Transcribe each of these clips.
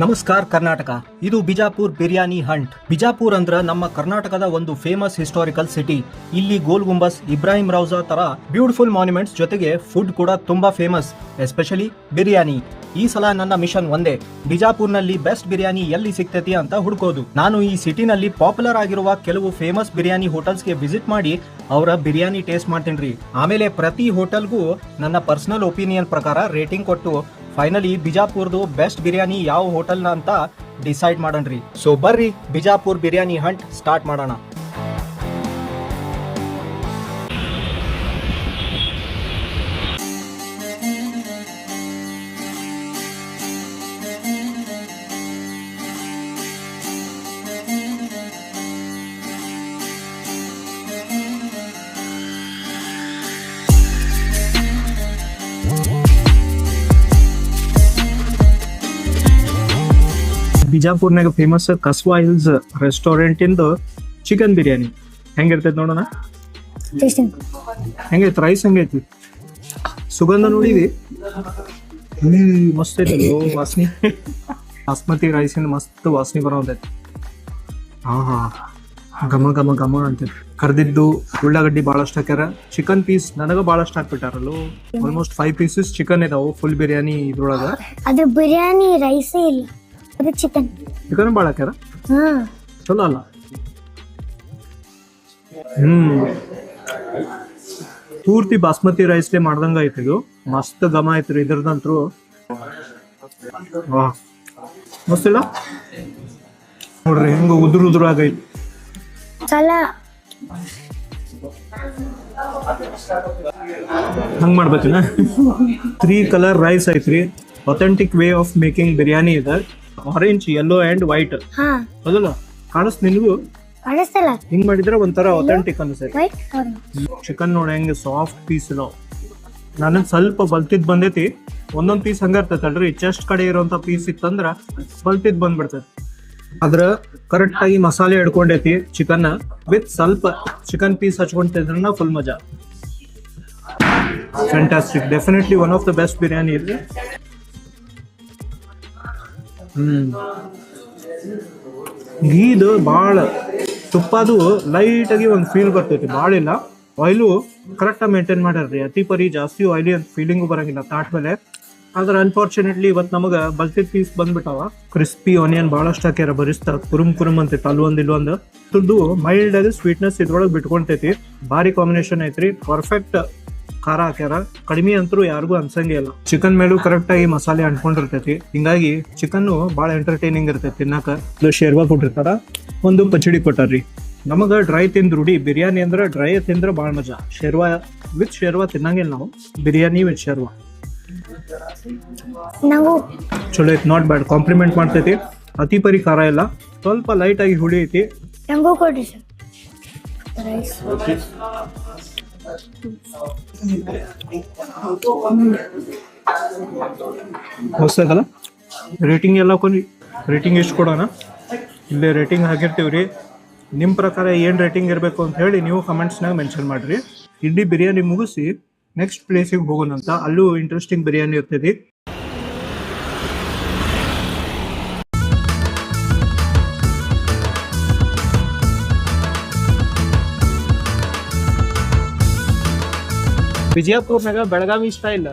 ನಮಸ್ಕಾರ ಕರ್ನಾಟಕ. ಇದು ಬಿಜಾಪುರ್ ಬಿರಿಯಾನಿ ಹಂಟ್. ಬಿಜಾಪುರ್ ಅಂದ್ರ ನಮ್ಮ ಕರ್ನಾಟಕದ ಒಂದು ಫೇಮಸ್ ಹಿಸ್ಟಾರಿಕಲ್ ಸಿಟಿ. ಇಲ್ಲಿ ಗೋಲ್ ಗುಂಬಸ್, ಇಬ್ರಾಹಿಂ ರೌಜಾ ತರ ಬ್ಯೂಟಿಫುಲ್ ಮಾನ್ಯುಮೆಂಟ್ಸ್ ಜೊತೆಗೆ ಫುಡ್ ಕೂಡ ತುಂಬಾ ಫೇಮಸ್, ಎಸ್ಪೆಷಲಿ ಬಿರಿಯಾನಿ. ಈ ಸಲ ನನ್ನ ಮಿಷನ್ ಒಂದೇ, ಬಿಜಾಪುರ್ನಲ್ಲಿ ಬೆಸ್ಟ್ ಬಿರಿಯಾನಿ ಎಲ್ಲಿ ಸಿಗ್ತೈತಿ ಅಂತ ಹುಡುಕೋದು. ನಾನು ಈ ಸಿಟಿನಲ್ಲಿ ಪಾಪ್ಯುಲರ್ ಆಗಿರುವ ಕೆಲವು ಫೇಮಸ್ ಬಿರಿಯಾನಿ ಹೋಟೆಲ್ಸ್ಗೆ ವಿಸಿಟ್ ಮಾಡಿ ಅವರ ಬಿರಿಯಾನಿ ಟೇಸ್ಟ್ ಮಾಡ್ತೀನಿ. ಆಮೇಲೆ ಪ್ರತಿ ಹೋಟೆಲ್ಗೂ ನನ್ನ ಪರ್ಸನಲ್ ಒಪಿನಿಯನ್ ಪ್ರಕಾರ ರೇಟಿಂಗ್ ಕೊಟ್ಟು ಫೈನಲಿ ಬಿಜಾಪುರ್ದು ಬೆಸ್ಟ್ ಬಿರಿಯಾನಿ ಯಾವ ಹೋಟೆಲ್ನ ಅಂತ ಡಿಸೈಡ್ ಮಾಡೋಣ್ರಿ. ಸೊ ಬರ್ರಿ ಬಿಜಾಪುರ್ ಬಿರಿಯಾನಿ ಹಂಟ್ ಸ್ಟಾರ್ಟ್ ಮಾಡೋಣ. ಬಿಜಾಪುರ್ನಾಗ ಫೇಮಸ್ ಕಸ್ವಾ ಹಿಲ್ಸ್ ರೆಸ್ಟೋರೆಂಟ್ ಇಂದ ಚಿಕನ್ ಬಿರಿಯಾನಿ ಹೆಂಗಿರ್ತೈತಿ ನೋಡೋಣ. ಹೆಂಗೈತಿ ರೈಸ್, ಹೆಂಗೈತಿ ಸುಗಂಧ ನೋಡಿದಿ? ಮಸ್ತ್ ಐತಿ ವಾಸನೆ. ಬಾಸ್ಮತಿ ರೈಸಿನ ಮಸ್ತ್ ವಾಸನೆ ಬರೋದೈತಿ. ಹಾ ಘಮ ಘಮ ಘಮ ಅಂತೈತಿ. ಕರ್ದಿದ್ದು ಉಳ್ಳಾಗಡ್ಡಿ ಭಾಳಷ್ಟು ಹಾಕ್ಯಾರ. ಚಿಕನ್ ಪೀಸ್ ನನಗ ಭಾಳಷ್ಟು ಹಾಕ್ಬಿಟ್ಟಾರಲ್ಲ. ಆಲ್ಮೋಸ್ಟ್ 5 ಪೀಸಸ್ ಚಿಕನ್ ಇದಾವು ಫುಲ್ ಬಿರಿಯಾನಿ ಇದ್ರೊಳಗ. ಅದು ಬಿರಿಯಾನಿ ರೈಸೇ ಇಲ್ಲ, ಅದು ಚಿಕನ್ ಭಾಳ ಹಾಕ್ಯಾರ. ಚಲೋ ಅಲ್ಲ? ಪೂರ್ತಿ ಬಾಸ್ಮತಿ ರೈಸ್ಲೆ ಮಾಡ್ದಂಗ ಐತಿ ಇದು. ಮಸ್ತ್ ಘಮ ಐತ್ರಿ ಇದ್ರದಂತ್ರು. ಮಸ್ತ್ ಇಲ್ಲ ನೋಡ್ರಿ, ಹೆಂಗ ಉದುರು ಆಗೈತಿ. ಹಂಗ್ ಮಾಡ್ಬೇಕನ. 3 ಕಲರ್ ರೈಸ್ ಐತ್ರಿ. Authentic way of making biryani ಇದೆ. Orange, yellow and white. ಅದಲ್ಲ ಕಾಣಿಸ್ ನಿನ್ಗೂ? ಹಿಂಗ್ ಮಾಡಿದ್ರೆ ಒಂಥರ ಅಥೆಂಟಿಕ್ ಅನ್ಸೈತಿ. ಚಿಕನ್ ನೋಡಿ ಹೆಂಗ ಸಾಫ್ಟ್ ಪೀಸ್ ಇದಾವ. ನನಗ್ ಸ್ವಲ್ಪ ಬಲ್ತಿದ್ ಬಂದೈತಿ. ಒಂದೊಂದ್ ಪೀಸ್ ಹಂಗ ಇರ್ತೈತಲ್ರಿ, ಚೆಸ್ಟ್ ಕಡೆ ಇರೋಂತ ಪೀಸ್ ಇತ್ತಂದ್ರ ಬಲ್ತಿದ್ ಬಂದ್ಬಿಡ್ತೈತಿ. ಅದ್ರ ಕರೆಕ್ಟ್ ಆಗಿ ಮಸಾಲೆ ಹಿಡ್ಕೊಂಡೈತಿ ಚಿಕನ್ ವಿತ್ ಸ್ವಲ್ಪ ಚಿಕನ್ ಪೀಸ್ ಹಚ್ಕೊಂತಿದ್ರ ಫುಲ್ ಮಜಾ. Fantastic. Definitely one of the best biryani ಇದೆ. ಗೀದು ಭಾಳ, ತುಪ್ಪದು ಲೈಟ್ ಆಗಿ ಒಂದು ಫೀಲ್ ಬರ್ತೈತಿ, ಭಾಳ ಇಲ್ಲ. ಆಯಿಲು ಕರೆಕ್ಟಾಗಿ ಮೇಂಟೈನ್ ಮಾಡ್ಯಾರ್ರಿ. ಅತಿ ಪರಿ ಜಾಸ್ತಿ ಆಯಿಲಿ ಅಂತ ಫೀಲಿಂಗು ಬರಂಗಿಲ್ಲ ತಾಟ್ ಮೇಲೆ. ಆದ್ರೆ ಅನ್ಫಾರ್ಚುನೇಟ್ಲಿ ಇವತ್ತು ನಮಗೆ ಬಲ್ತಿದ್ ಪೀಸ್ ಬಂದ್ಬಿಟ್ಟಾವ. ಕ್ರಿಸ್ಪಿ ಆನಿಯನ್ ಭಾಳಷ್ಟು ಹಾಕ್ಯಾರ, ಬರಿಸ್ತಾ ಕುರುಮ್ ಅಂತೈತಿ ಅಲ್ವೊಂದು ಇಲ್ವೊಂದು. ತುರ್ದು ಮೈಲ್ಡ್ ಆಗಿ ಸ್ವೀಟ್ನೆಸ್ ಇದ್ರೊಳಗೆ ಬಿಟ್ಕೊಂತೈತಿ. ಭಾರಿ ಕಾಂಬಿನೇಷನ್ ಐತ್ರಿ. ಪರ್ಫೆಕ್ಟ್ ಖಾರ ಹಾಕ್ಯಾರ. ಕಡಿಮೆ ಅಂತೂ ಯಾರಿಗೂ ಅನ್ಸಂಗೇ ಇಲ್ಲ. ಚಿಕನ್ ಮೇಲೂ ಕರೆಕ್ಟ್ ಆಗಿ ಮಸಾಲೆ ಅಂಟ್ಕೊಂಡಿರ್ತೈತಿ. ಹಿಂಗಾಗಿ ಚಿಕನ್ ಭಾಳ ಎಂಟರ್ಟೈನಿಂಗ್ ಇರ್ತೈತಿ ತಿನ್ನಾಕ. ಶೇರ್ವಾ ಕೊಟ್ಟಿರ್ತಾರ, ಒಂದು ಪಚಡಿ ಕೊಟ್ಟಾರ್ರಿ. ನಮಗ ಡ್ರೈ ತಿಂದ್ ರೂಢಿ. ಬಿರಿಯಾನಿ ಅಂದ್ರೆ ಡ್ರೈ ತಿಂದ್ರೆ ಭಾಳ ಮಜಾ. ಶೇರ್ವಾ ವಿತ್ ಶೇರ್ವಾ ತಿನ್ನಂಗಿಲ್ಲ ನಾವು. ಬಿರಿಯಾನಿ ವಿತ್ ಶೇರ್ವಾ ಚಲೋ ಐತಿ, ನಾಟ್ ಬ್ಯಾಡ್. ಕಾಂಪ್ಲಿಮೆಂಟ್ ಮಾಡ್ತೈತಿ. ಅತಿ ಪರಿ ಖಾರ ಇಲ್ಲ, ಸ್ವಲ್ಪ ಲೈಟ್ ಆಗಿ ಹುಳಿ ಐತಿ. ಹೊಸದಲ್ಲ. ರೇಟಿಂಗ್ ಎಲ್ಲ ರೇಟಿಂಗ್ ಎಷ್ಟು ಕೊಡೋಣ? ಇಲ್ಲೇ ರೇಟಿಂಗ್ ಹಾಕಿರ್ತೀವ್ರಿ. ನಿಮ್ಮ ಪ್ರಕಾರ ಏನು ರೇಟಿಂಗ್ ಇರಬೇಕು ಅಂತ ಹೇಳಿ ನೀವು ಕಮೆಂಟ್ಸ್ನಾಗ ಮೆನ್ಷನ್ ಮಾಡಿರಿ. ಇಡೀ ಬಿರಿಯಾನಿ ಮುಗಿಸಿ ನೆಕ್ಸ್ಟ್ ಪ್ಲೇಸಿಗೆ ಹೋಗೋಣಂತ. ಅಲ್ಲೂ ಇಂಟ್ರೆಸ್ಟಿಂಗ್ ಬಿರಿಯಾನಿ ಇರ್ತೈತಿ. ವಿಜಯಪುರ್ನಾಗ ಬೆಳಗಾವಿ ಸ್ಟೈಲ್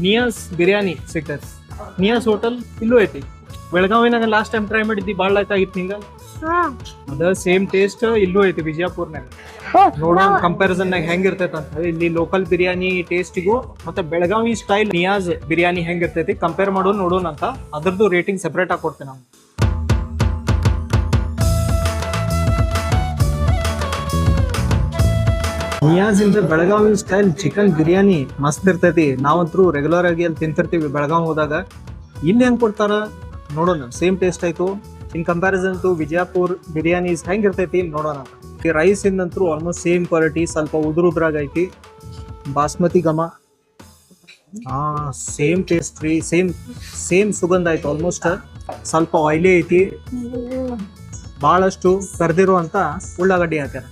ನಿಯಾಸ್ ಬಿರಿಯಾನಿ ಸಿಗ್ತೈತಿ. ನಿಯಾಸ್ ಹೋಟೆಲ್ ಇಲ್ಲೂ ಐತಿ. ಬೆಳಗಾವಿನಾಗ ಲಾಸ್ಟ್ ಟೈಮ್ ಟ್ರೈ ಮಾಡಿದ್ದಿ, ಭಾಳ ಆಗಿತ್ತು ನಿಂಗ. ಅದ ಸೇಮ್ ಟೇಸ್ಟ್ ಇಲ್ಲೂ ಐತಿ ವಿಜಯಪುರ್ನಾಗ. ನೋಡೋಣ ಕಂಪ್ಯಾರಿಸನ್ ನಾಗ ಹೆಂಗಿರ್ತೈತಿ ಅಂತ. ಇಲ್ಲಿ ಲೋಕಲ್ ಬಿರಿಯಾನಿ ಟೇಸ್ಟಿಗೂ ಮತ್ತೆ ಬೆಳಗಾವಿ ಸ್ಟೈಲ್ ನಿಯಾಸ್ ಬಿರಿಯಾನಿ ಹೆಂಗಿರ್ತೈತಿ ಕಂಪೇರ್ ಮಾಡೋಣ, ನೋಡೋಣ ಅಂತ. ಅದ್ರದ್ದು ರೇಟಿಂಗ್ ಸೆಪರೇಟ್ ಆಗಿ ಕೊಡ್ತೇನೆ ನಾವು. ನಿಯಾಸ್ ಇಂದ ಬೆಳಗಾವಿ ಸ್ಟೈಲ್ ಚಿಕನ್ ಬಿರಿಯಾನಿ ಮಸ್ತ್ ಇರ್ತೈತಿ. ನಾವಂತರೂ ರೆಗ್ಯುಲರ್ ಆಗಿ ಅಲ್ಲಿ ತಿಂತಿರ್ತೀವಿ ಬೆಳಗಾವಿ ಹೋದಾಗ. ಇಲ್ಲಿ ಹೆಂಗ್ ಕೊಡ್ತಾರ ನೋಡೋಣ. ಸೇಮ್ ಟೇಸ್ಟ್ ಆಯ್ತು. In comparison to Vijayapur biryanis ಹೆಂಗಿರ್ತೈತಿ ನೋಡೋಣ. ಈ ರೈಸ್ ಇಂದಂತರೂ ಆಲ್ಮೋಸ್ಟ್ ಸೇಮ್ ಕ್ವಾಲಿಟಿ, ಸ್ವಲ್ಪ ಉದುರುದ್ರಾಗ ಐತಿ. ಬಾಸ್ಮತಿ ಘಮ, ಸೇಮ್ ಟೇಸ್ಟ್ ರೀ. ಸೇಮ್ ಸುಗಂಧ ಆಯ್ತು. ಆಲ್ಮೋಸ್ಟ್ ಸ್ವಲ್ಪ ಆಯಿಲಿ ಐತಿ. ಭಾಳಷ್ಟು ಕರ್ದಿರುವಂತ ಉಳ್ಳಾಗಡ್ಡಿ ಹಾಕ್ಯಾರ.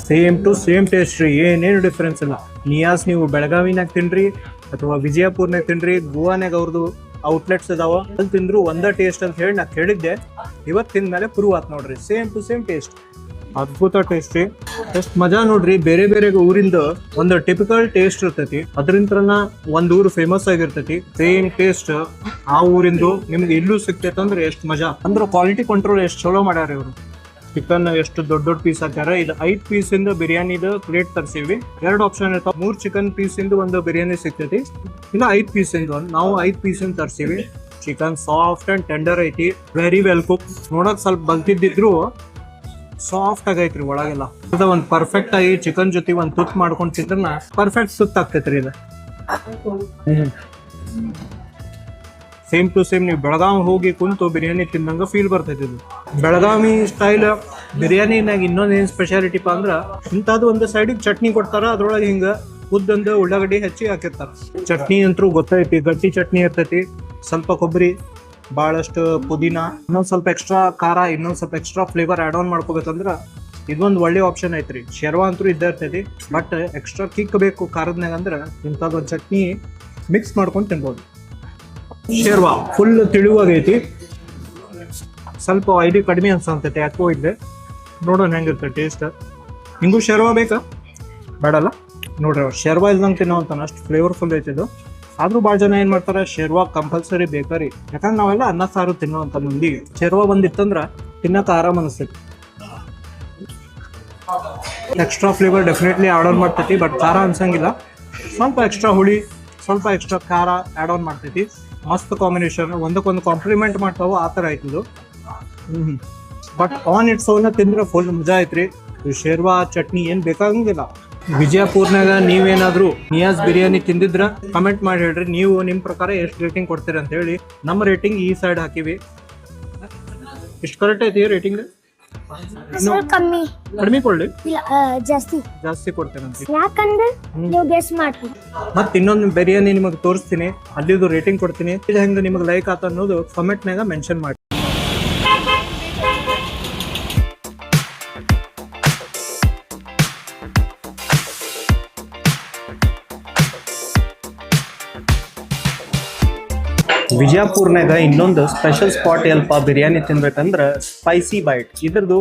ಸೇಮ್ ಟು ಸೇಮ್ ಟೇಸ್ಟ್ ರೀ, ಏನೇನು ಡಿಫ್ರೆನ್ಸ್ ಇಲ್ಲ. ನಿಯಾಸ್ ನೀವು ಬೆಳಗಾವಿನಾಗ ತಿನ್ರಿ, ಅಥವಾ ವಿಜಯಪುರ್ನಾಗ ತಿನ್ರಿ, ಗೋವಾನಾಗ ಅವ್ರದ್ದು ಔಟ್ಲೆಟ್ಸ್ ಇದಾವ, ಅಲ್ಲಿ ತಿಂದ್ರು ಒಂದ ಟೇಸ್ಟ್ ಅಂತ ಹೇಳಿ ನಾ ಕೇಳಿದ್ದೆ. ಇವತ್ತು ತಿಂದ್ಮೇಲೆ ಪ್ರೂವ್ ಆತ್ ನೋಡ್ರಿ, ಸೇಮ್ ಟು ಸೇಮ್ ಟೇಸ್ಟ್, ಅದ್ಭುತ ಟೇಸ್ಟಿ. ಎಷ್ಟು ಮಜಾ ನೋಡ್ರಿ, ಬೇರೆ ಬೇರೆ ಊರಿಂದ ಒಂದು ಟಿಪಿಕಲ್ ಟೇಸ್ಟ್ ಇರ್ತೈತಿ, ಅದ್ರಿಂತ್ರನ ಒಂದ್ ಊರು ಫೇಮಸ್ ಆಗಿರ್ತೈತಿ, ಸೇಮ್ ಟೇಸ್ಟ್ ಆ ಊರಿಂದು ನಿಮ್ಗೆ ಇಲ್ಲೂ ಸಿಗ್ತೈತೆ ಅಂದ್ರೆ ಎಷ್ಟು ಮಜಾ. ಅಂದ್ರೆ ಕ್ವಾಲಿಟಿ ಕಂಟ್ರೋಲ್ ಎಷ್ಟು ಚಲೋ ಮಾಡ್ಯಾರ ಇವರು. ಚಿಕನ್ ಎಷ್ಟು ದೊಡ್ಡ ದೊಡ್ಡ ಪೀಸ್ ಹಾಕ್ಯಾರ. ಇದು 5 ಪೀಸ್ ಇಂದ ಬಿರಿಯಾನಿದ ಪ್ಲೇಟ್ ತರ್ಸಿವಿ. 2 ಆಪ್ಷನ್ ಇರ್ತಾವ, 3 ಚಿಕನ್ ಪೀಸ್ ಇಂದ ಒಂದು ಬಿರಿಯಾನಿ ಸಿಗ್ತೈತಿ, ಇಲ್ಲ 5 ಪೀಸ್ ಇಂದ ಒಂದು. ನಾವು 5 ಪೀಸ್ ಇಂದ ತರ್ಸಿವಿ. ಚಿಕನ್ ಸಾಫ್ಟ್ ಅಂಡ್ ಟೆಂಡರ್ ಐತಿ, ವೆರಿ ವೆಲ್ ಕುಕ್. ನೋಡಕ್ ಸ್ವಲ್ಪ ಬಲ್ತಿದ್ದಿದ್ರು ಸಾಫ್ಟ್ ಆಗೈತ್ರಿ ಒಳಗೆಲ್ಲ. ಒಂದ್ ಪರ್ಫೆಕ್ಟ್ ಆಗಿ ಚಿಕನ್ ಜೊತೆ ಒಂದ್ ತುತ್ ಮಾಡ್ಕೊಂಡ್ ತಿಂದ್ರ ಪರ್ಫೆಕ್ಟ್ ಸುತ್ತ ಆಗ್ತೈತ್ರಿ ಇದು. ಸೇಮ್ ಟು ಸೇಮ್ ನೀವು ಬೆಳಗಾವಿ ಹೋಗಿ ಕುಂತು ಬಿರಿಯಾನಿ ತಿಂದಂಗ ಫೀಲ್ ಬರ್ತೈತಿ ಇದು. ಬೆಳಗಾವಿ ಸ್ಟೈಲ್ ಬಿರಿಯಾನಿನಾಗ ಇನ್ನೊಂದ್ ಏನ್ ಸ್ಪೆಷಾಲಿಟಿಪ್ಪ ಅಂದ್ರ, ಇಂಥದ್ದು ಒಂದು ಸೈಡಿಗೆ ಚಟ್ನಿ ಕೊಡ್ತಾರ, ಅದ್ರೊಳಗೆ ಹಿಂಗ ಉದ್ದಂದು ಉಳ್ಳಾಗಡ್ಡಿ ಹೆಚ್ಚಿ ಹಾಕಿರ್ತಾರ. ಚಟ್ನಿ ಅಂತೂ ಗೊತ್ತೈತಿ, ಗಟ್ಟಿ ಚಟ್ನಿ ಇರ್ತೈತಿ, ಸ್ವಲ್ಪ ಕೊಬ್ಬರಿ, ಬಹಳಷ್ಟು ಪುದೀನ, ಇನ್ನೊಂದ್ ಸ್ವಲ್ಪ ಎಕ್ಸ್ಟ್ರಾ ಖಾರ, ಇನ್ನೊಂದ್ ಸ್ವಲ್ಪ ಎಕ್ಸ್ಟ್ರಾ ಫ್ಲೇವರ್ ಆಡ್ ಆನ್ ಮಾಡ್ಕೋಬೇಕಂದ್ರ ಇದೊಂದು ಒಳ್ಳೆ ಆಪ್ಷನ್ ಐತ್ರಿ. ಶೇರ್ವಾ ಅಂತೂ ಇದ್ದೇ ಇರ್ತೈತಿ, ಬಟ್ ಎಕ್ಸ್ಟ್ರಾ ಕಿಕ್ ಬೇಕು ಖಾರದ್ನಾಗ ಅಂದ್ರ ಇಂಥದ್ದೊಂದು ಚಟ್ನಿ ಮಿಕ್ಸ್ ಮಾಡ್ಕೊಂಡು ತಿನ್ಬೋದು. ಶೇರ್ವಾ ಫುಲ್ ತಿಳಿವಾಗೈತಿ, ಸ್ವಲ್ಪ ಆಯಿಲಿ ಕಡಿಮೆ ಅನ್ಸಂತೈತೆ ಯಾಕೋ ಇದ್ದೆ. ನೋಡೋಣ ಹೆಂಗಿರ್ತೈತೆ ಟೇಸ್ಟ್. ನಿಂಗೂ ಶೇರ್ವಾ ಬೇಕಾ? ಬೇಡಲ್ಲ ನೋಡ್ರಿ, ಅವ್ರು ಶೇರ್ವಾ ಇಲ್ದಂಗೆ ತಿನ್ನೋ ಅಂತಾನೆ, ಅಷ್ಟು ಫ್ಲೇವರ್ಫುಲ್ ಐತಿ ಇದು. ಆದ್ರೂ ಭಾಳ ಜನ ಏನ್ ಮಾಡ್ತಾರೆ, ಶೇರ್ವಾ ಕಂಪಲ್ಸರಿ ಬೇಕಾರಿ, ಯಾಕಂದ್ರೆ ನಾವೆಲ್ಲ ಅನ್ನ ಸಾರು ತಿನ್ನೋ ಅಂತ ಮಂದಿಗೆ ಶೇರ್ವಾ ಬಂದಿತ್ತಂದ್ರ ತಿನ್ನಕ್ಕೆ ಆರಾಮ್ ಅನಿಸ್ತೈತಿ. Extra flavour definitely add on ಮಾಡ್ತೈತಿ, ಬಟ್ ಖಾರ ಅನ್ಸಂಗಿಲ್ಲ. ಸ್ವಲ್ಪ ಎಕ್ಸ್ಟ್ರಾ ಹುಳಿ, ಸ್ವಲ್ಪ ಎಕ್ಸ್ಟ್ರಾ ಖಾರ ಆಡ್ ಆನ್ ಮಾಡ್ತೈತಿ. ಮಸ್ತ್ ಕಾಂಬಿನೇಷನ್, ಒಂದಕ್ಕೊಂದು ಕಾಂಪ್ಲಿಮೆಂಟ್ ಮಾಡ್ತಾವ, ಆ ಥರ ಐತಿದು. ಬಟ್ ಆನ್ ಇಟ್ಸ್ ಓನ್ ತಿಂದ್ರೆ ಫುಲ್ ಮಜಾ ಐತ್ರಿ. ಶೇರ್ವಾ ಚಟ್ನಿ ಏನ್ ಬೇಕಾಗಂಗಿಲ್ಲ. ವಿಜಯಪುರ್ನಾಗ ನೀವೇನಾದ್ರೂ ನಿಯಾಸ್ ಬಿರಿಯಾನಿ ತಿಂದಿದ್ರ ಕಮೆಂಟ್ ಮಾಡಿ ಹೇಳ್ರಿ, ನೀವು ನಿಮ್ ಪ್ರಕಾರ ಎಷ್ಟು ರೇಟಿಂಗ್ ಕೊಡ್ತೀರಿ ಅಂತ ಹೇಳಿ. ನಮ್ಮ ರೇಟಿಂಗ್ ಈ ಸೈಡ್ ಹಾಕಿವಿ. ಎಷ್ಟು ಕರೆಕ್ಟ್ ಐತಿ ರೇಟಿಂಗ್? ಸ್ವಲ್ಪ ಕಡಿಮೆ ಕೊಡ್ಲಿ, ಇಲ್ಲ ಜಾಸ್ತಿ ಕೊಡ್ತೇನೆ ಯಾಕಂದ್ರೆ ನೀವು ಗೆಸ್ ಮಾಡ್ತೀವಿ. ಮತ್ತೆ ಇನ್ನೊಂದು ಬಿರಿಯಾನಿ ನಿಮಗೆ ತೋರಿಸ್ತೀನಿ, ಅಲ್ಲಿದು ರೇಟಿಂಗ್ ಕೊಡ್ತೀನಿ. ಇದು ಹೆಂಗೆ ನಿಮಗೆ ಲೈಕ್ ಆತ ಅನ್ನೋದು ಕಮೆಂಟ್ನಾಗ ಮೆನ್ಷನ್ ಮಾಡಿ. ವಿಜಯಪುರ್ನಾಗ ಇನ್ನೊಂದು ಸ್ಪೆಷಲ್ ಸ್ಪಾಟ್ ಎಲ್ಪ ಬಿರಿಯಾನಿ ತಿನ್ಬೇಕಂದ್ರೆ ಸ್ಪೈಸಿ ಬೈಟ್. ಇದ್ರದ್ದು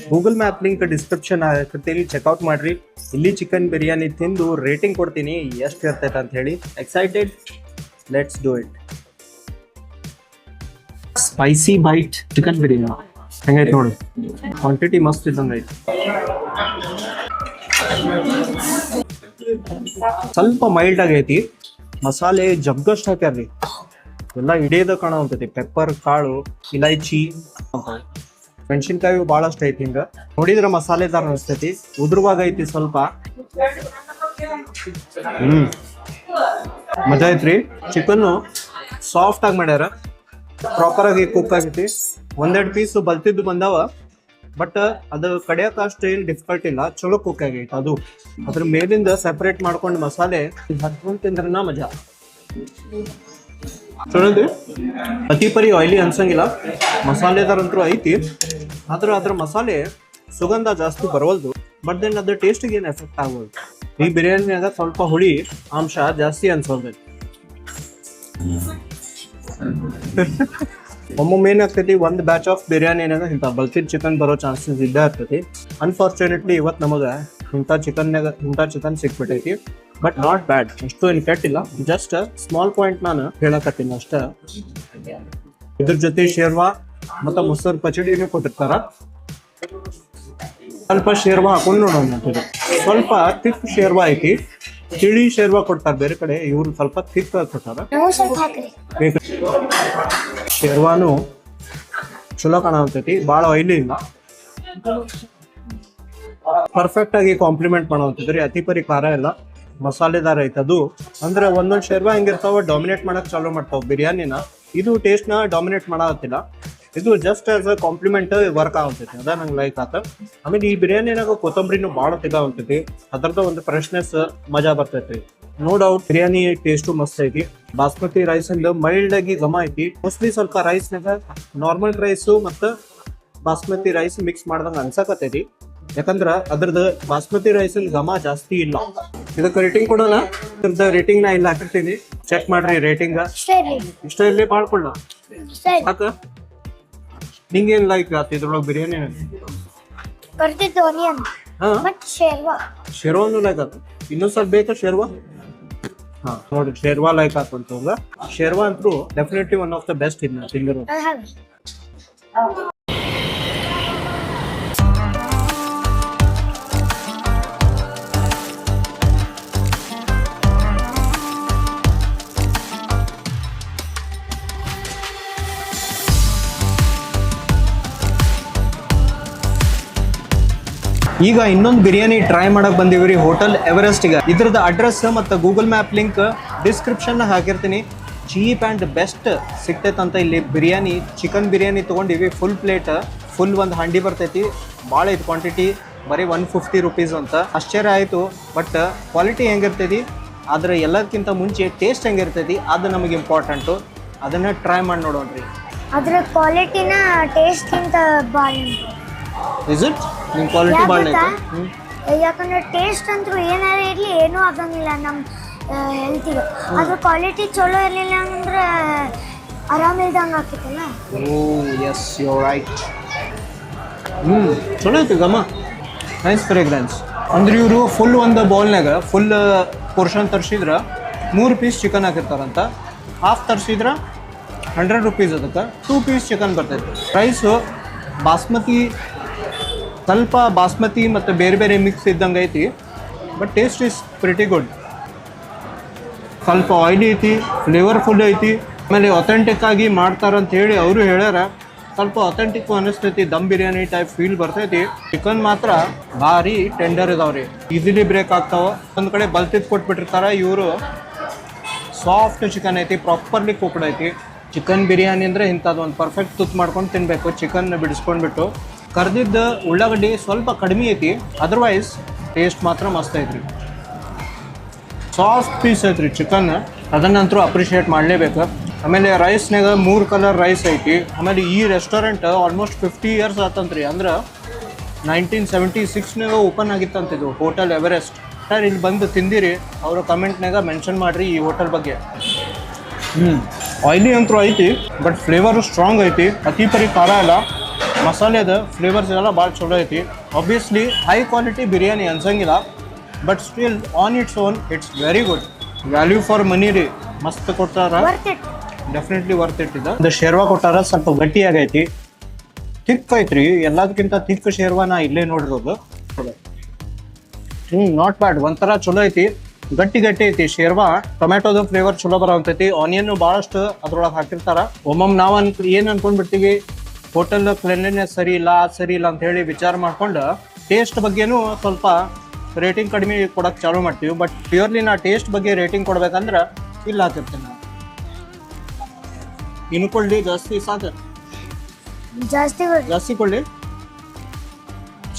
ಗೂಗಲ್ ಮ್ಯಾಪ್ ಲಿಂಕ್ ಡಿಸ್ಕ್ರಿಪ್ಷನ್ ಆಗ್ತೈತಿ, ಚೆಕ್ಔಟ್ ಮಾಡ್ರಿ. ಇಲ್ಲಿ ಚಿಕನ್ ಬಿರಿಯಾನಿ ತಿಂದು ರೇಟಿಂಗ್ ಕೊಡ್ತೀನಿ ಎಷ್ಟು ಇರ್ತೈತೆ ಅಂತ ಹೇಳಿ. Excited? Let's do it. Spicy bite chicken biryani ಹೆಂಗೈತೆ ನೋಡಿ, ಕ್ವಾಂಟಿಟಿ ಮಸ್ತ್ ಇದ್ದಂಗೆ ಐತಿ. ಸ್ವಲ್ಪ ಮೈಲ್ಡ್ ಆಗೈತಿ, ಮಸಾಲೆ ಜಗ್ಗಷ್ಟು ಹಾಕ್ಯಾರ್ರಿ, ಎಲ್ಲ ಇಡೇದ ಕಾಣುವಂತೈತಿ. ಪೆಪ್ಪರ್, ಕಾಳು, ಇಲೈಚಿ, ಮೆಣಸಿನ್ಕಾಯಿ ಭಾಳಷ್ಟು ಐತಿ. ಹಿಂಗ ನೋಡಿದ್ರ ಮಸಾಲೆದಾರ ಅನಿಸ್ತೈತಿ, ಉದ್ರವಾಗ ಐತಿ ಸ್ವಲ್ಪ. ಮಜಾ ಐತ್ರಿ. ಚಿಕನ್ನು ಸಾಫ್ಟ್ ಆಗಿ ಮಾಡ್ಯಾರ, ಪ್ರಾಪರ್ ಆಗಿ ಕುಕ್ ಆಗೈತಿ. 1-2 ಪೀಸ್ ಬಲ್ತಿದ್ದು ಬಂದಾವ, ಬಟ್ ಅದು ಕಡಿಯಕ್ಕೆ ಅಷ್ಟು ಏನು ಡಿಫಿಕಲ್ಟ್ ಇಲ್ಲ, ಚಲೋ ಕುಕ್ ಆಗೈತಿ. ಅದು ಅದ್ರ ಮೇಲಿಂದ ಸೆಪರೇಟ್ ಮಾಡ್ಕೊಂಡು ಮಸಾಲೆ ಹಚ್ಕೊಂಡ್ ತಿಂದ್ರನ ಮಜಾ. ಚಲೋದಿ, ಅತಿ ಪರಿ ಆಯಿಲಿ ಅನ್ಸಂಗಿಲ್ಲ. ಮಸಾಲೆದಾರಂತೂ ಐತಿ, ಆದ್ರೆ ಅದ್ರ ಮಸಾಲೆ ಸುಗಂಧ ಜಾಸ್ತಿ ಬರವಲ್ದು, ಬಟ್ ದೆನ್ ಅದ್ರ ಟೇಸ್ಟಿಗೆ ಏನು ಎಫೆಕ್ಟ್ ಆಗ್ಬೋದು. ಈ ಬಿರಿಯಾನಿಯಾಗ ಸ್ವಲ್ಪ ಹುಳಿ ಅಂಶ ಜಾಸ್ತಿ ಅನ್ಸೋದೈತಿ. ಒಮ್ಮೊಮ್ಮೆ ಏನಾಗ್ತೈತಿ, ಒಂದು ಬ್ಯಾಚ್ ಆಫ್ ಬಿರಿಯಾನಿ ಏನಾಗ ಇಂಥ ಬಲ್ತಿದ್ ಚಿಕನ್ ಬರೋ ಚಾನ್ಸಸ್ ಇದ್ದೇ ಆಗ್ತೈತಿ. ಅನ್ಫಾರ್ಚುನೇಟ್ಲಿ ಇವತ್ತು ನಮಗೆ ಇಂಥ ಚಿಕನ್ ಸಿಕ್ಬಿಟ್ಟೈತಿ, ಬಟ್ ನಾಟ್ ಬ್ಯಾಡ್, ಅಷ್ಟು ಏನು ಕೆಟ್ಟಿಲ್ಲ. ಜಸ್ಟ್ ಸ್ಮಾಲ್ ಪಾಯಿಂಟ್ ನಾನು ಹೇಳಕತ್ತೀನಿ ಅಷ್ಟೇ. ಇದ್ರ ಜೊತೆ ಶೇರ್ವಾ ಮತ್ತು ಮೊಸರು ಪಚಡಿನೂ ಕೊಟ್ಟಿರ್ತಾರ. ಸ್ವಲ್ಪ ಶೇರ್ವಾ ಹಾಕೊಂಡು ನೋಡೋಣ. ಸ್ವಲ್ಪ ಥಿಕ್ ಶೇರ್ವಾ ಐತಿ, ತಿಳಿ ಶೇರ್ವಾ ಕೊಡ್ತಾರೆ ಬೇರೆ ಕಡೆ, ಇವ್ರು ಸ್ವಲ್ಪ ಥಿಕ್ ಕೊಡ್ತಾರ. ಶೇರ್ವಾನು ಚಲೋ ಕಾಣತೈತಿ, ಭಾಳ ಆಯಿಲಿ ಇಲ್ಲ, ಪರ್ಫೆಕ್ಟ್ ಆಗಿ ಕಾಂಪ್ಲಿಮೆಂಟ್ ಮಾಡೋಂತಿದ್ರಿ. ಅತಿ ಪರಿ ಖಾರ ಇಲ್ಲ, ಮಸಾಲೆದಾರ ಐತೆ. ಅದು ಅಂದ್ರೆ ಒಂದೊಂದು ಶೇರ್ವಾ ಹೆಂಗಿರ್ತಾವ, ಡಾಮಿನೇಟ್ ಮಾಡಕ್ ಚಾಲೂ ಮಾಡ್ತಾವ ಬಿರಿಯಾನಿನ. ಇದು ಟೇಸ್ಟ್ನ ಡಾಮಿನೇಟ್ ಮಾಡತ್ತಿಲ್ಲ, ಇದು just as a compliment work ಆಗತೈತಿ. ಅದ ನಂಗೆ ಲೈಕ್ ಆತ. ಆಮೇಲೆ ಈ ಬಿರಿಯಾನಿನಾಗ ಕೊತ್ತಂಬರಿನೂ ಭಾಳ ತೆಗಾವಂತೈತಿ, ಅದರದ ಒಂದು ಫ್ರೆಶ್ನೆಸ್ ಮಜಾ ಬರ್ತೈತಿ. ನೋ ಡೌಟ್ ಬಿರಿಯಾನಿ ಟೇಸ್ಟು ಮಸ್ತ್ ಐತಿ. ಬಾಸ್ಮತಿ ರೈಸ್ ಇಂದ ಮೈಲ್ಡ್ ಆಗಿ ಘಮ ಐತಿ. ಮೋಸ್ಟ್ಲಿ ಸ್ವಲ್ಪ ರೈಸ್ನಾಗ ನಾರ್ಮಲ್ ರೈಸು ಮತ್ತು ಬಾಸ್ಮತಿ ರೈಸ್ ಮಿಕ್ಸ್ ಮಾಡ್ದಂಗೆ ಅನ್ಸಕತ್ತೈತಿ. ಯಾಕಂದ್ರ ಅದ್ರದ್ದು ಬಾಸ್ಮತಿ ರೈಸ್ ಘಮ ಜಾಸ್ತಿ ಇಲ್ಲ. ಇದಕ್ಕೆ ರೇಟಿಂಗ್ ಕೊಡೋಣ. ಇದ್ರದ್ದು ರೇಟಿಂಗ್ ನಾ ಇಲ್ಲಿ ಹಾಕಿರ್ತೀನಿ, ಚೆಕ್ ಮಾಡ್ರಿ ರೇಟಿಂಗ್. ಇಷ್ಟ ಇರ್ಲಿ ಮಾಡ್ಕೊಳ್ಳ ಸಾಕ. ನಿಂಗೇನ್ ಲೈಕ್ ಆತ ಇದ್ರೊಳಗೆ ಬಿರಿಯಾನಿ? ಬರ್ತಿತ್ತು ಆನಿಯನ್ ಬಟ್ ಶೇರ್ವಾನು ಲೈಕ್ ಆತ. ಇನ್ನೊಂದ್ ಸ್ವಲ್ಪ ಬೇಕಾ ಶೇರ್ವಾ? ಹಾ ನೋಡಿ, ಶೇರ್ವಾ ಲೈಕ್ ಆತಂತಂದ್ರ ಶೇರ್ವಾ ಅಂತೂ definitely one of the best in singer. ಈಗ ಇನ್ನೊಂದು ಬಿರಿಯಾನಿ ಟ್ರೈ ಮಾಡಕ್ ಬಂದಿವ್ರಿ ಹೋಟೆಲ್ ಎವರೆಸ್ಟ್ಗೆ. ಇದ್ರದ್ದು ಅಡ್ರೆಸ್ ಮತ್ತು ಗೂಗಲ್ ಮ್ಯಾಪ್ ಲಿಂಕ್ ಡಿಸ್ಕ್ರಿಪ್ಷನ್ ಹಾಕಿರ್ತೀನಿ. ಚೀಪ್ ಆ್ಯಂಡ್ ಬೆಸ್ಟ್ ಸಿಗ್ತೈತಂತ ಇಲ್ಲಿ ಬಿರಿಯಾನಿ. ಚಿಕನ್ ಬಿರಿಯಾನಿ ತೊಗೊಂಡಿವಿ ಫುಲ್ ಪ್ಲೇಟ್, ಫುಲ್ ಒಂದು ಹಂಡಿ ಬರ್ತೈತಿ. ಭಾಳ ಐತಿ ಕ್ವಾಂಟಿಟಿ, ಬರೀ 150 ರುಪೀಸ್ ಅಂತ. ಆಶ್ಚರ್ಯ ಆಯಿತು. ಬಟ್ ಕ್ವಾಲಿಟಿ ಹೆಂಗಿರ್ತೈತಿ, ಆದರೆ ಎಲ್ಲದಕ್ಕಿಂತ ಮುಂಚೆ ಟೇಸ್ಟ್ ಹೆಂಗಿರ್ತೈತಿ ಅದು ನಮಗೆ ಇಂಪಾರ್ಟೆಂಟು. ಅದನ್ನು ಟ್ರೈ ಮಾಡಿ ನೋಡೋಣ್ರಿ. ಅದ್ರ ಕ್ವಾಲಿಟಿನ ಟೇಸ್ಟ್ಗಿಂತ ಭಾಳ ಇಸ್ ಇಟ್? ನಿಮ್ಮ ಕ್ವಾಲಿಟಿ ಭಾಳ ಐತೆ. ಯಾಕಂದ್ರೆ ಟೇಸ್ಟ್ ಅಂತೂ ಏನಾರ ಇರಲಿ ಏನೂ ಆಗಂಗಿಲ್ಲ ನಮ್ಮ ಹೆಲ್ತಿಗೆ. ಅದ್ರ ಕ್ವಾಲಿಟಿ ಚಲೋ ಇರಲಿಲ್ಲ ಅಂದ್ರೆ ಆರಾಮಿಲ್ದಂಗೆ ಆಗ್ತೈತಲ್ಲ. Oh yes, you right. ಚಲೋ ಐತಿ ಘಮ, ನೈಸ್ ಫ್ರೇಗ್ರೆನ್ಸ್. ಅಂದ್ರೆ ಇವರು ಫುಲ್ ಒಂದು ಬೌಲ್ನಾಗ ಫುಲ್ ಪೋರ್ಷನ್ ತರಿಸಿದ್ರೆ 3 ಪೀಸ್ ಚಿಕನ್ ಹಾಕಿರ್ತಾರಂತ. ಹಾಫ್ ತರಿಸಿದ್ರೆ 100 ರುಪೀಸ್, ಅದಕ್ಕೆ 2 ಪೀಸ್ ಚಿಕನ್ ಬರ್ತೈತೆ. ರೈಸು ಬಾಸ್ಮತಿ, ಸ್ವಲ್ಪ ಬಾಸ್ಮತಿ ಮತ್ತು ಬೇರೆ ಬೇರೆ ಮಿಕ್ಸ್ ಇದ್ದಂಗೆ ಐತಿ. But taste is pretty good. ಸ್ವಲ್ಪ ಆಯಿಲಿ ಐತಿ, ಫ್ಲೇವರ್ಫುಲ್ ಐತಿ. ಆಮೇಲೆ ಅಥೆಂಟಿಕ್ ಆಗಿ ಮಾಡ್ತಾರಂತ ಹೇಳಿ ಅವರು ಹೇಳ್ಯಾರ. ಸ್ವಲ್ಪ ಅಥೆಂಟಿಕ್ ಅನಿಸ್ತೈತಿ, ದಮ್ ಬಿರಿಯಾನಿ ಟೈಪ್ ಫೀಲ್ ಬರ್ತೈತಿ. ಚಿಕನ್ ಮಾತ್ರ ಭಾರಿ ಟೆಂಡರ್ ಇದಾವ್ರಿ, ಈಸಿಲಿ ಬ್ರೇಕ್ ಆಗ್ತಾವ. ಒಂದು ಕಡೆ ಬಲ್ತಿದ್ ಕೊಟ್ಬಿಟ್ಟಿರ್ತಾರೆ, ಇವರು ಸಾಫ್ಟ್ ಚಿಕನ್ ಐತಿ, ಪ್ರಾಪರ್ಲಿ ಕುಕ್ಡ್ ಐತಿ. ಚಿಕನ್ ಬಿರಿಯಾನಿ ಅಂದರೆ ಇಂಥದ್ದು ಒಂದು ಪರ್ಫೆಕ್ಟ್ ತುತ್ತು ಮಾಡ್ಕೊಂಡು ತಿನ್ನಬೇಕು. ಚಿಕನ್ ಬಿಡಿಸ್ಕೊಂಡ್ಬಿಟ್ಟು ಕರ್ದಿದ್ದ ಉಳ್ಳಾಗಡ್ಡಿ ಸ್ವಲ್ಪ ಕಡಿಮೆ ಐತಿ, ಅದರ್ವೈಸ್ ಟೇಸ್ಟ್ ಮಾತ್ರ ಮಸ್ತ್ ಐತ್ರಿ. ಸಾಫ್ಟ್ ಪೀಸ್ ಐತ್ರಿ ಚಿಕನ್, ಅದನ್ನಂತರೂ ಅಪ್ರಿಷಿಯೇಟ್ ಮಾಡಲೇಬೇಕು. ಆಮೇಲೆ ರೈಸ್ನಾಗ 3 ಕಲರ್ ರೈಸ್ ಐತಿ. ಆಮೇಲೆ ಈ ರೆಸ್ಟೋರೆಂಟ್ ಆಲ್ಮೋಸ್ಟ್ 50 ಇಯರ್ಸ್ ಆತಂತ್ರಿ. ಅಂದ್ರೆ 1976ನಾಗ ಓಪನ್ ಆಗಿತ್ತಂತಿದ್ದು ಹೋಟೆಲ್ ಎವರೆಸ್ಟ್. ಸರ್ ಇಲ್ಲಿ ಬಂದು ತಿಂದಿರಿ, ಅವರ ಕಮೆಂಟ್ನಾಗ ಮೆನ್ಷನ್ ಮಾಡಿರಿ ಈ ಹೋಟೆಲ್ ಬಗ್ಗೆ. ಆಯಿಲಿ ಅಂತೂ ಐತಿ, ಬಟ್ ಫ್ಲೇವರು ಸ್ಟ್ರಾಂಗ್ ಐತಿ. ಅತಿ ಪರಿ ಖಾರ ಇಲ್ಲ, ಮಸಾಲೆದ ಫ್ಲೇವರ್ಸ್ ಎಲ್ಲ ಭಾಳ ಚಲೋ ಐತಿ. ಆಬ್ವಿಯಸ್ಲಿ ಹೈ ಕ್ವಾಲಿಟಿ ಬಿರಿಯಾನಿ ಅನ್ಸಂಗಿಲ್ಲ, but still on its own it's very good. Value for money ರೀ, ಮಸ್ತ್ ಕೊಟ್ಟಾರ, ಡೆಫಿನೆಟ್ಲಿ ವರ್ತ್ ಇಟ್. ಇದು ಶೇರ್ವಾ ಕೊಟ್ಟಾರ, ಸ್ವಲ್ಪ ಗಟ್ಟಿಯಾಗೈತಿ, ಥಿಕ್ ಐತ್ರಿ. ಎಲ್ಲದಕ್ಕಿಂತ ಥಿಕ್ ಶೇರ್ವಾನ ಇಲ್ಲೇ ನೋಡಿರೋದು. ನಾಟ್ ಬ್ಯಾಡ್, ಒಂಥರ ಚಲೋ ಐತಿ, ಗಟ್ಟಿ ಗಟ್ಟಿ ಐತಿ ಶೇರ್ವಾ. ಟೊಮ್ಯಾಟೋದು ಫ್ಲೇವರ್ ಚಲೋ ಬರೋಂತೈತಿ. ಆನಿಯನ್ ಭಾಳಷ್ಟು ಅದ್ರೊಳಗೆ ಹಾಕಿರ್ತಾರ. ಒಮ್ಮೊಮ್ಮೆ ನಾವು ಏನು ಅನ್ಕೊಂಡ್ಬಿಡ್ತೀವಿ, ಹೋಟೆಲ್ ಕ್ಲೀನ್ಲಿನೆಸ್ ಸರಿ ಇಲ್ಲ, ಅದು ಸರಿ ಇಲ್ಲ ಅಂತ ಹೇಳಿ ವಿಚಾರ ಮಾಡ್ಕೊಂಡು ಟೇಸ್ಟ್ ಬಗ್ಗೆನೂ ಸ್ವಲ್ಪ ರೇಟಿಂಗ್ ಕಡಿಮೆ ಕೊಡೋಕೆ ಚಾಲೂ ಮಾಡ್ತೀವಿ. ಬಟ್ ಪ್ಯೂರ್ಲಿ ನಾ ಟೇಸ್ಟ್ ಬಗ್ಗೆ ರೇಟಿಂಗ್ ಕೊಡ್ಬೇಕಂದ್ರೆ ಇಲ್ಲ ಹಾಕಿರ್ತೀನಿ ನಾನು. ಇನ್ನು ಕೊಡ್ಲಿ ಜಾಸ್ತಿ ಸಾಕು? ಜಾಸ್ತಿ ಕೊಡ್ಲಿ?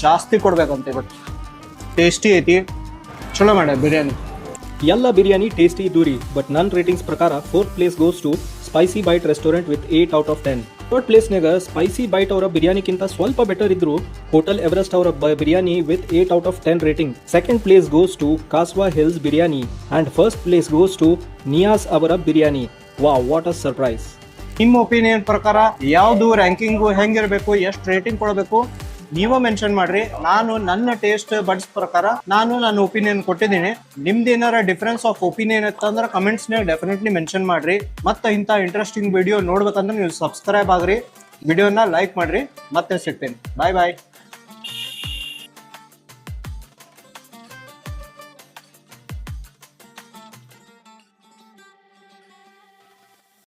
ಜಾಸ್ತಿ ಕೊಡ್ಬೇಕಂತೆ. ಬಟ್ ಟೇಸ್ಟಿ ಐತಿ, ಚಲೋ ಮಾಡ ಬಿರಿಯಾನಿ. ಎಲ್ಲ ಬಿರಿಯಾನಿ ಟೇಸ್ಟಿ ಇದ್ದೂರಿ, ಬಟ್ ನನ್ನ ರೇಟಿಂಗ್ಸ್ ಪ್ರಕಾರ 4th place goes to spicy bite restaurant with 8 out of 10. 3rd ಪ್ಲೇಸ್ನಾಗ ಸ್ಪೈಸಿ ಬೈಟ್ ಅವರ ಬಿರಿಯಾನಿಗಿಂತ ಸ್ವಲ್ಪ ಬೆಟರ್ ಇದ್ರು ಹೋಟೆಲ್ ಎವರೆಸ್ಟ್ ಅವರ biryani with 8 out of 10 rating. 2nd place goes to Kaswa hills biryani and 1st place goes to Niyas ಅವರ biryani. Wow, what a surprise. ನಿಮ್ಮ ಒಪಿನಿಯನ್ ಪ್ರಕಾರ ಯಾವುದು ರ್ಯಾಂಕಿಂಗು ಹೆಂಗಿರಬೇಕು, ಎಷ್ಟು ರೇಟಿಂಗ್ ಕೊಡಬೇಕು ನೀವೇ ಮೆನ್ಷನ್ ಮಾಡ್ರಿ. ನಾನು ನನ್ನ ಟೇಸ್ಟ್ ಬಡ್ಸ್ ಪ್ರಕಾರ ನನ್ನ ಒಪಿನಿಯನ್ ಕೊಟ್ಟಿದ್ದೀನಿ. ನಿಮ್ದೇನಾರ ಡಿಫ್ರೆನ್ಸ್ ಆಫ್ ಒಪಿನಿಯನ್ ಇತ್ತಂದ್ರೆ ಕಮೆಂಟ್ಸ್ನಾಗ ಡೆಫಿನೆಟ್ಲಿ ಮೆನ್ಷನ್ ಮಾಡ್ರಿ. ಮತ್ತೆ ಇಂಥ ಇಂಟ್ರೆಸ್ಟಿಂಗ್ ವಿಡಿಯೋ ನೋಡ್ಬೇಕಂದ್ರೆ ನೀವು ಸಬ್ಸ್ಕ್ರೈಬ್ ಆಗ್ರಿ, ವಿಡಿಯೋನ ಲೈಕ್ ಮಾಡ್ರಿ. ಮತ್ತೆ ಸಿಗ್ತೇನೆ. ಬಾಯ್ ಬಾಯ್.